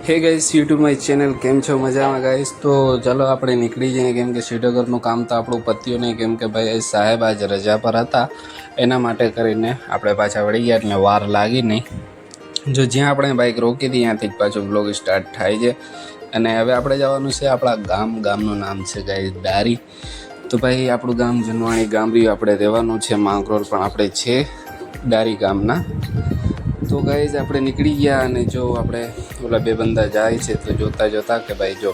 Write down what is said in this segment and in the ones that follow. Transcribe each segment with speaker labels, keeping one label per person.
Speaker 1: હે guys YouTube my channel કેમ છો મજામાં ગાઈસ? તો ચાલો આપણે નીકળી જઈએ કેમ કે સીડોગરનું કામ તો આપણું પત્યું નહીં કેમ કે ભાઈ સાહેબ આજ રજા પર હતા એના માટે કરીને આપણે પાછા વળી ગયા એટલે વાર લાગી નહીં. જો જ્યાં આપણે બાઇક રોકી હતી ત્યાંથી જ પાછો બ્લોગ સ્ટાર્ટ થાય છે અને હવે આપણે જવાનું છે આપણા ગામનું નામ છે ગાઈસ ડારી. તો ભાઈ આપણું ગામ જનવાણી ગામડી આપણે રહેવાનું છે, માંગરોળ પણ આપણે છે ડારી ગામના. તો ગાઈઝ આપણે નીકળી ગયા અને જો આપણે ઓલા બે બંદા જાય છે તો જોતા કે ભાઈ જો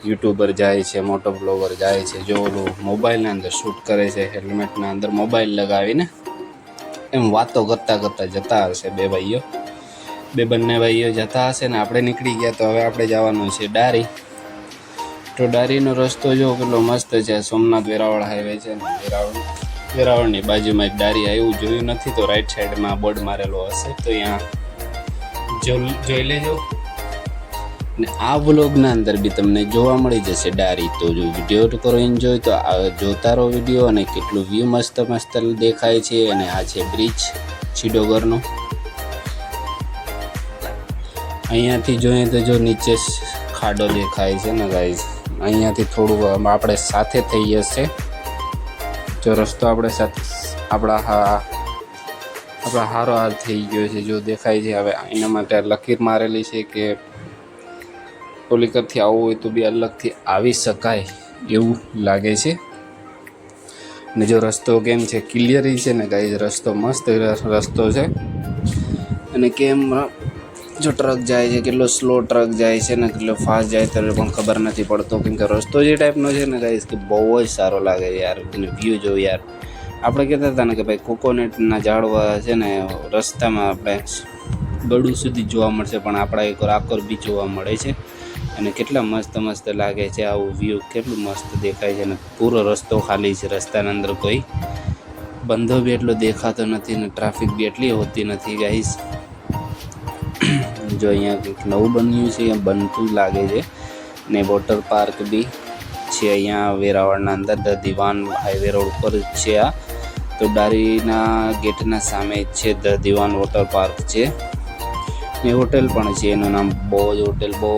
Speaker 1: યુટ્યુબર જાય છે, મોટો બ્લોગર જાય છે, જો ઓલું મોબાઈલના અંદર શૂટ કરે છે, હેલ્મેટના અંદર મોબાઈલ લગાવીને એમ વાતો કરતાં જતા હશે બંને ભાઈઓ જતા હશે ને આપણે નીકળી ગયા. તો હવે આપણે જવાનું છે ડારી. તો ડારીનો રસ્તો જો કેટલો મસ્ત છે, સોમનાથ વેરાવળ હાઈવે છે ને વેરાવળની બાજુમાં એક ડારી આવ્યું જોયું નથી તો રાઈટ સાઈડમાં બોર્ડ મારેલો હશે તો અહીંયા જોઈ લેજો. ને આ વ્લોગના અંદર બી તમને જોવા મળી જશે ડારી. તો જો વિડીયો કરો એન્જોય તો જોતા રહો વિડીયો. અને કેટલું વ્યૂ મસ્ત દેખાય છે. અને આ છે બ્રિજ સીડોગરનો. અહીંયાથી જોઈએ તો જો નીચે ખાડો દેખાય છે ને ગાઈઝ, અહીંયાથી થોડું આપણે સાથે થઈ જશે. જો રસ્તો આપણા હારો હાર થઈ ગયો છે જો દેખાય છે. હવે એના માટે લકીર મારેલી છે કે પોલીકરથી આવવું હોય તો બી અલગથી આવી શકાય એવું લાગે છે. ને જો રસ્તો કેમ છે ક્લિયર છે ને ગાઈઝ, રસ્તો મસ્ત રસ્તો છે. અને કેમ જો ટ્રક જાય છે, કેટલો સ્લો ટ્રક જાય છે ને કેટલો ફાસ્ટ જાય તો પણ ખબર નથી પડતો કેમ કે રસ્તો જે ટાઈપનો છે ને ગાઈઝ કે બહુ જ સારો લાગે યાર. અને વ્યૂ જો યાર, આપણે કહેતા હતા ને કે ભાઈ કોકોનટના ઝાડવા છે ને રસ્તામાં આપણે ગળું સુધી જોવા મળશે, પણ આપણા એક આકોર બી જોવા મળે છે. અને કેટલા મસ્ત લાગે છે આવું વ્યૂ, કેટલું મસ્ત દેખાય છે. ને પૂરો રસ્તો ખાલી છે, રસ્તાના અંદર કોઈ બંધો બી એટલો દેખાતો નથી ને ટ્રાફિક બી એટલી હોતી નથી ગાઈઝ. જો અહીંયા કંઈક નવું બન્યું છે, બનતું લાગે છે. ને વોટર પાર્ક બી છે અહીંયા વેરાવળના અંદર, ધ દિવાન હાઈવે રોડ ઉપર છે આ. તો ડારીના ગેટના સામે જ છે ધ દિવાન વોટર પાર્ક છે. ને હોટેલ પણ છે, એનું નામ હોટેલ બહુ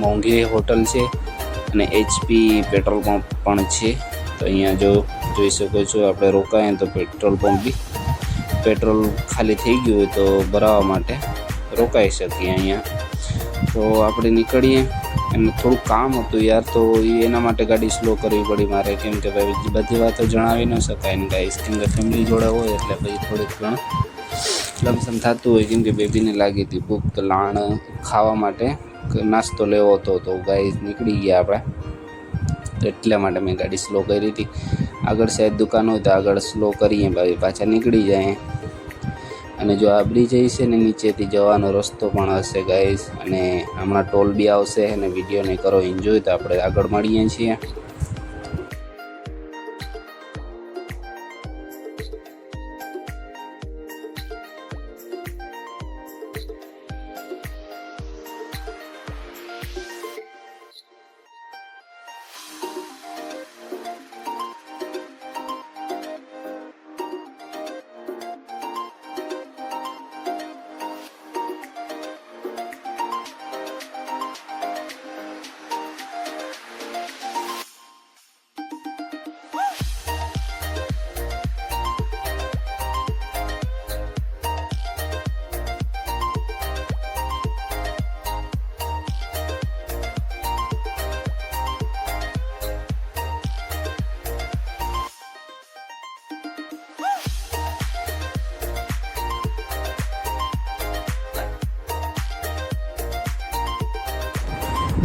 Speaker 1: મોંઘી હોટલ છે. અને HP પેટ્રોલ પંપ પણ છે. તો અહીંયા જોઈ શકો છો આપણે રોકાઈએ તો પેટ્રોલ ખાલી થઈ ગયું હોય તો ભરાવા માટે રોકાઈ શકીએ અહીંયા. તો આપણે નીકળીએ. અને થોડું કામ હતું યાર, તો એના માટે ગાડી સ્લો કરવી પડી મારે કેમ કે ભાઈ બધી વાતો જણાવી ન શકાય ને ગાઈસ, કેમ કે ફેમિલી જોડે હોય એટલે પછી થોડીક ઘણું લમસમ થતું હોય. કેમ કે બેબીને લાગી હતી ભૂખ, તો લાણ ખાવા માટે નાસ્તો લેવો હતો. તો ગાઈસ નીકળી ગયા આપણે, એટલા માટે મેં ગાડી સ્લો કરી હતી. આગળ સાઈડ દુકાન હોય તો આગળ સ્લો કરીએ ભાઈ, પાછા નીકળી જાય. અને જો આ બ્રિજ છે ને નીચેથી જવાનો રસ્તો પણ હશે ગાઈસ. અને હમણાં ટોલ બી આવશે અને વિડીયોને કરો એન્જોય. તો આપણે આગળ મળીએ છીએ.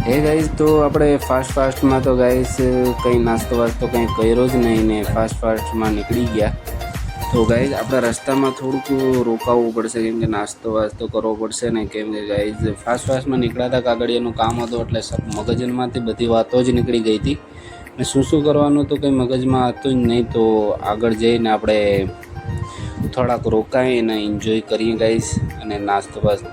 Speaker 1: હે ગાઈઝ, તો આપણે ફાસ્ટમાં તો ગાઈઝ કંઈ નાસ્તો કંઈ કર્યો જ નહીં ને ફાસ્ટમાં નીકળી ગયા. તો ગાઈઝ આપણે રસ્તામાં થોડુંક રોકાવવું પડશે કેમ કે નાસ્તો કરવો પડશે ને કેમ કે ગાઈઝ ફાસ્ટમાં નીકળ્યા હતા, કાગળિયાનું કામ હતું એટલે મગજમાંથી બધી વાતો જ નીકળી ગઈ હતી. ને શું કરવાનું તો કંઈ મગજમાં હતું જ નહીં. તો આગળ જઈને આપણે થોડાક રોકાઈએ અને એન્જોય કરીએ ગાઈઝ. અને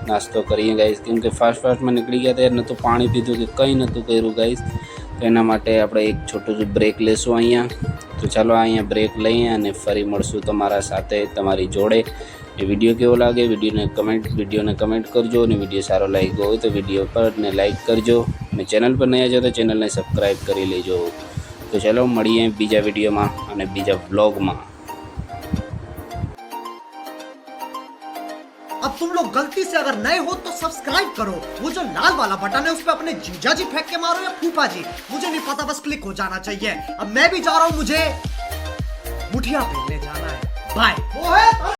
Speaker 1: નાસ્તો કરીએ ગાઈઝ કેમ કે ફાસ્ટમાં નીકળી ગયા ત્યારે નહોતું પાણી પીધું કે કંઈ નહોતું કર્યું ગાઈઝ. તો એના માટે આપણે એક છોટું બ્રેક લેશું અહીંયા. તો ચાલો અહીંયા બ્રેક લઈએ અને ફરી મળશું તમારા સાથે, તમારી જોડે એ વિડીયો કેવો લાગે વિડીયોને કમેન્ટ કરજો, અને વિડીયો સારો લાગ્યો હોય તો વિડીયો પર ને લાઈક કરજો, અને ચેનલ પર નહીં આવ્યો તો ચેનલને સબસ્ક્રાઈબ કરી લેજો. તો ચલો મળીએ બીજા વિડીયોમાં અને બીજા વ્લોગમાં.
Speaker 2: अब तुम लोग गलती से अगर नए हो तो सब्सक्राइब करो, वो जो लाल वाला बटन है उस पे अपने जीजा जी फेंक के मारो या फूफा जी, मुझे नहीं पता, बस क्लिक हो जाना चाहिए. अब मैं भी जा रहा हूं, मुझे मुठिया फेंकने जाना है. बाय.